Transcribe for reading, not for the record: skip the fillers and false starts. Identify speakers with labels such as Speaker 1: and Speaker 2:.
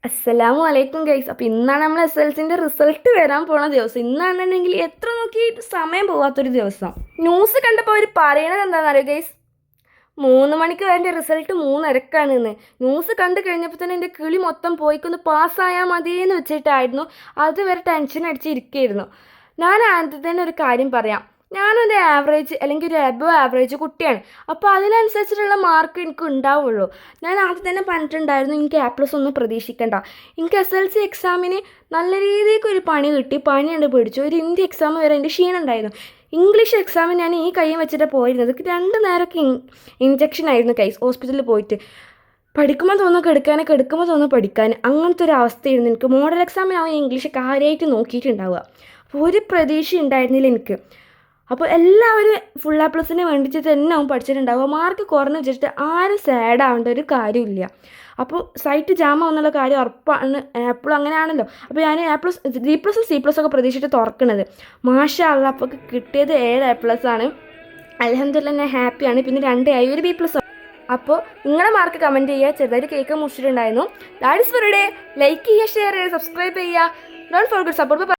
Speaker 1: അസ്സലാമു അലൈക്കും ഗൈസ്. അപ്പോൾ ഇന്നാണ് നമ്മൾ SLCൻ്റെ റിസൾട്ട് വരാൻ പോണ ദിവസം. ഇന്നാണെന്നുണ്ടെങ്കിൽ എത്ര നോക്കിയിട്ട് സമയം പോകാത്തൊരു ദിവസം. ന്യൂസ് കണ്ടപ്പോൾ അവർ പറയണത് എന്താണെന്നറിയോ ഗൈസ്? 3 മണിക്ക് അതിൻ്റെ റിസൾട്ട് 3:30 ഇന്ന്. ന്യൂസ് കണ്ടു കഴിഞ്ഞപ്പോൾ തന്നെ എൻ്റെ കിളി മൊത്തം പോയിക്കൊന്ന് പാസ്സായാൽ മതിയെന്ന് വെച്ചിട്ടായിരുന്നു. അതുവരെ ടെൻഷൻ അടിച്ചിരിക്കുകയായിരുന്നു. ഞാൻ ആദ്യം തന്നെ ഒരു കാര്യം പറയാം. ഞാനൊരു ആവറേജ് അല്ലെങ്കിൽ ഒരു എബവ് ആവറേജ് കുട്ടിയാണ്. അപ്പോൾ അതിനനുസരിച്ചിട്ടുള്ള മാർക്ക് എനിക്ക് ഉണ്ടാവുള്ളൂ. ഞാൻ ആദ്യം തന്നെ പറഞ്ഞിട്ടുണ്ടായിരുന്നു എനിക്ക് A+ ഒന്നും പ്രതീക്ഷിക്കണ്ട. എനിക്ക് SLC എക്സാമിന് നല്ല രീതിക്ക് ഒരു പണി കിട്ടി. പണിയുണ്ട് പിടിച്ചു. ഒരു ഹിന്ദി എക്സാം വരെ എൻ്റെ ക്ഷീണമുണ്ടായിരുന്നു. ഇംഗ്ലീഷ് എക്സാമിന് ഞാൻ ഈ കയ്യും വെച്ചിട്ട് പോയിരുന്നത്. 2 നേരമൊക്കെ ഇഞ്ചക്ഷൻ ആയിരുന്നു കൈസ് ഹോസ്പിറ്റലിൽ പോയിട്ട്. പഠിക്കുമ്പോൾ തോന്നുന്നു കെടുക്കാൻ, കെടുക്കുമ്പോൾ തോന്നുന്നു പഠിക്കാൻ. അങ്ങനത്തെ ഒരു അവസ്ഥയായിരുന്നു എനിക്ക്. മോഡൽ എക്സാമിനാവും ഇംഗ്ലീഷ് കാര്യമായിട്ട് നോക്കിയിട്ടുണ്ടാവുക. അപ്പോൾ ഒരു പ്രതീക്ഷ ഉണ്ടായിരുന്നില്ല എനിക്ക്. അപ്പോൾ എല്ലാവരും ഫുൾ A+ന് വേണ്ടിയിട്ട് തന്നെ ആവും പഠിച്ചിട്ടുണ്ടാവുക. മാർക്ക് കുറഞ്ഞ് വെച്ചിട്ട് ആരും സാഡ് ആവേണ്ട ഒരു കാര്യമില്ല. അപ്പോൾ സൈറ്റ് ജാം ആവുന്നുള്ള കാര്യം ഉറപ്പാണ്. എപ്പോഴും അങ്ങനെയാണല്ലോ. അപ്പോൾ ഞാൻ A+, B+, C+ ഒക്കെ പ്രതീക്ഷിച്ചിട്ട് തുറക്കണത്. മാഷാ അല്ലാഹ് അപ്പോൾ കിട്ടിയത് 7 A+. അൽഹംദുലില്ലാഹ് ഞാൻ ഹാപ്പിയാണ്. പിന്നെ 2 A, ഒരു B+. അപ്പോൾ നിങ്ങളുടെ മാർക്ക് കമൻറ്റ് ചെയ്യുക. ചെറുതായിട്ട് കേക്ക് മുറിച്ചിട്ടുണ്ടായിരുന്നു. That is for today. Like ചെയ്യുക, ഷെയർ ചെയ്യുക, സബ്സ്ക്രൈബ് ചെയ്യുക. Don't forget support.